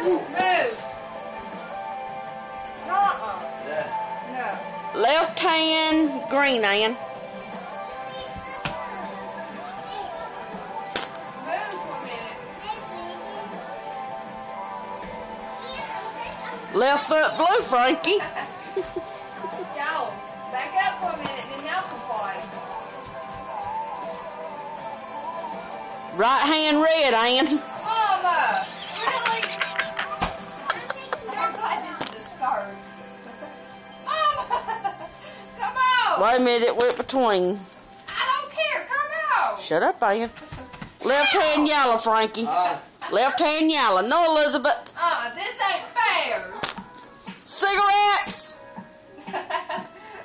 Jordan. Move. No. Left hand, green, Ian. Move for a minute. Left foot, blue, Frankie. Y'all, back up for a minute, then y'all can fight. Right hand, red, Ian. Mama, really? I'm glad this is a skirt. Mama, come on. Wait a minute, it went between. I don't care, come on. Shut up, Ian. Left hand, yellow, Frankie. Left hand, yellow. No, Elizabeth. This ain't fair. Cigarettes.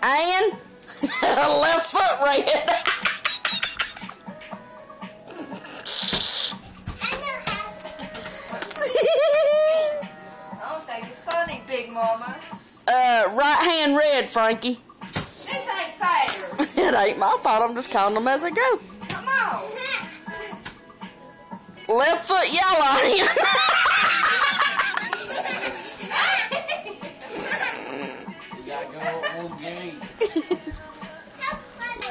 And left foot, red. I don't think it's funny, Big Mama. Right hand, red, Frankie. This ain't fair. It ain't my fault. I'm just counting them as I go. Come on. Left foot, yellow, Ian.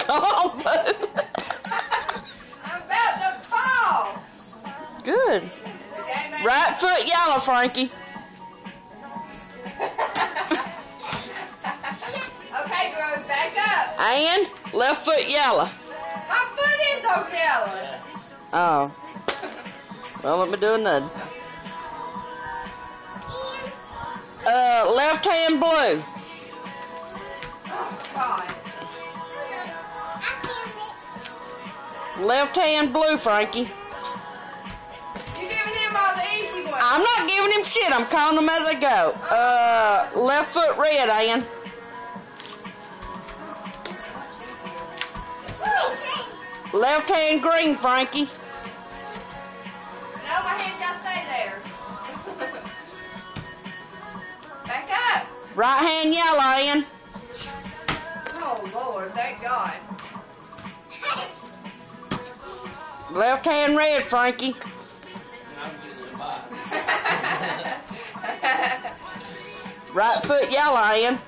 Come on, boo. I'm about to fall. Good. Right foot, yellow, Frankie. Okay, Grove, back up. And left foot, yellow. My foot is on yellow. Oh. Well, let me do another. Left hand, blue. Oh, God. Left hand, blue, Frankie. You giving him all the easy ones. I'm not giving him shit. I'm counting them as I go. Left foot, red, Ian. Left hand, green, Frankie. No, my hand got to stay there. Back up. Right hand, yellow, Ian. Oh, Lord, thank God. Left hand, red, Frankie. Right foot, yellow, Ian.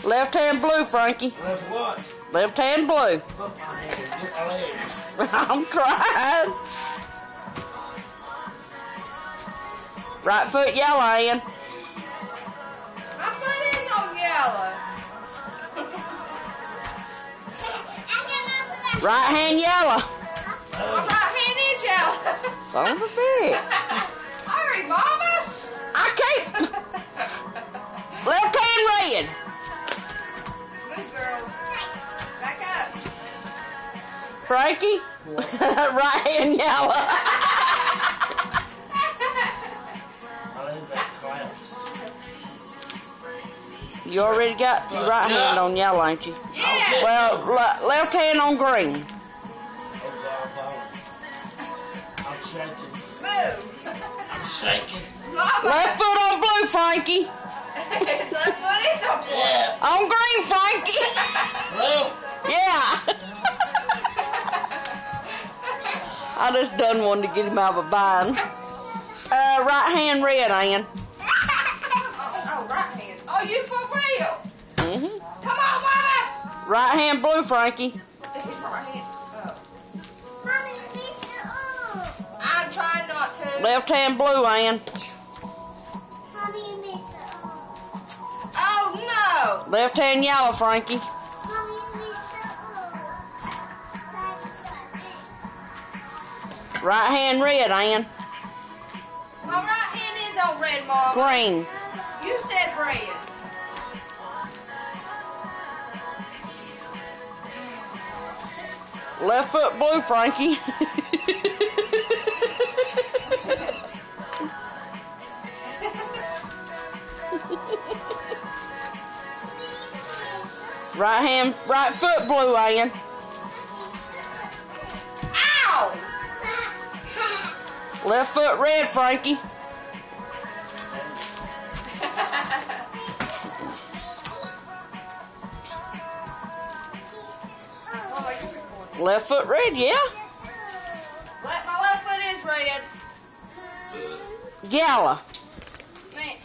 Left hand, blue, Frankie. Left what? Left hand, blue. Look my hand. Look my legs. I'm trying. Right foot, yellow, Ian. My foot is on yellow. Right hand, yellow. My right hand is yellow. Son of a bitch. Hurry, Mama. I can't. Left hand, red. Good girl. Back up. Frankie. Right hand, yellow. My legs back flaps. You already got your right hand on yellow, ain't you? Yeah. Well, left hand on green. Oh, God, I'm shaking. Move. I'm shaking. Mama. Left foot on blue, Frankie. His left foot is on blue. Yeah. On green, Frankie. Left. Yeah. I just done one to get him out of a bind. Right hand, red, Ian. Oh, right hand. Oh, you for real? Mm-hmm. Come on, Mama. Right hand, blue, Frankie. His right hand. I'm trying not to. Left hand, blue, Ian. Oh, no. Left hand, yellow, Frankie. Right hand, red, Ian. My right hand is on red, Mama. Green. You said red. Left foot, blue, Frankie. Right foot, blue, Ian. Ow! Left foot, red, Frankie. Left foot red, yeah. My left foot is red. Yellow. Man.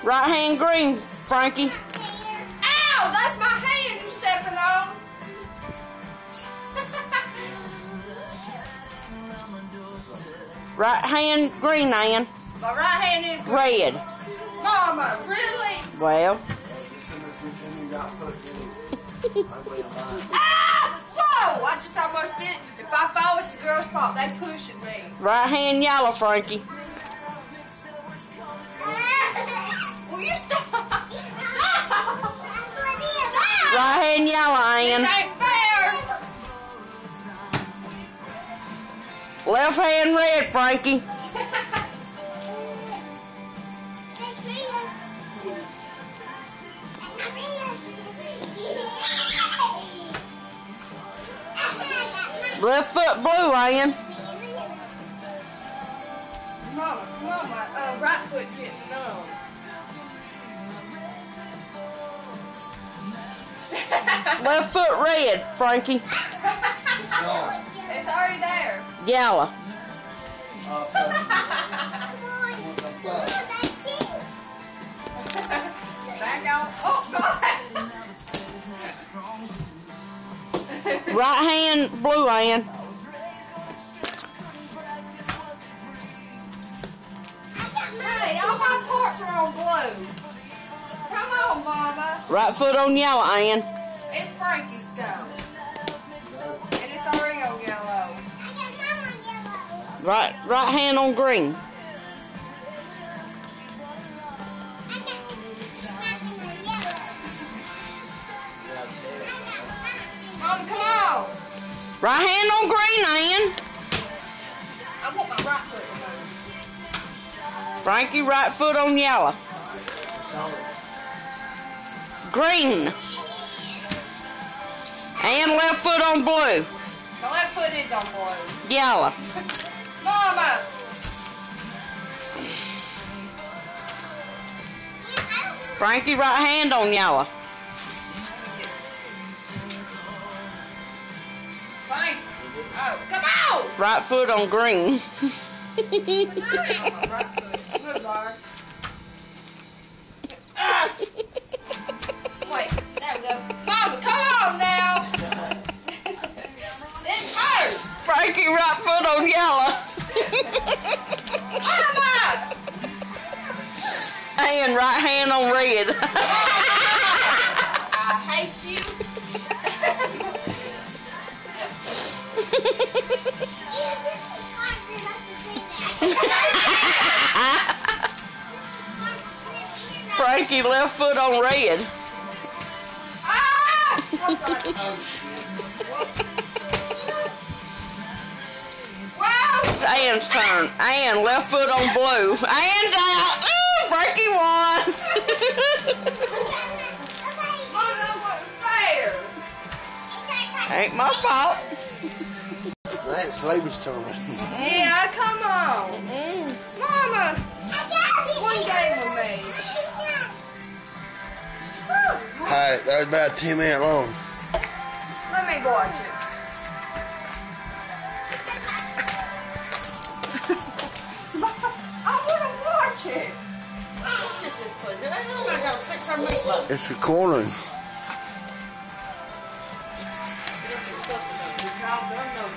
Right hand green, Frankie. Ow! That's my hand you're stepping on. Right hand green, Ann. My right hand is green. Red. Mama, really? Well. Ah! Whoa! I just almost did it. If I fall, it's the girl's fault. They pushing me. Right hand yellow, Frankie. Will you stop? Stop! Right hand yellow, Ann. This ain't fair. Left hand red, Frankie. Left foot blue, Ann. Mama, come on, my right foot's getting numb. Left foot red, Frankie. It's already there. Yellow. Back out. Oh, God. Right hand blue, Ann. Hey, all my parts are on blue. Come on, Mama. Right foot on yellow, Ann. It's Frankie's go. And it's already on yellow. Right hand on green. Mom, come on. Right hand on green, Ann. I want my right foot to move. Frankie, right foot on yellow. Green. And left foot on blue. My left foot is on blue. Yellow. Mama. Frankie, right hand on yellow. Frank. Oh, come on. Right foot on green. Move, Laura. Ah. Wait, there we go. Mama, come on now. It's hurt. Frankie, right foot on yellow. Mama. And right hand on red. I hate you. Frankie, left foot on red. Ah! Wow! Ann's turn. Ann, left foot on blue. Ann's out. Ooh, Frankie won. Mom, that wasn't fair. Ain't my fault. That's Labour's turn. Yeah, come on. Mama, one game with me. Alright, that was about 10 minutes long. Let me watch it. I want to watch it. Let's get this place. I know I gotta fix our meatloaf. It's recording. This is something that we call done.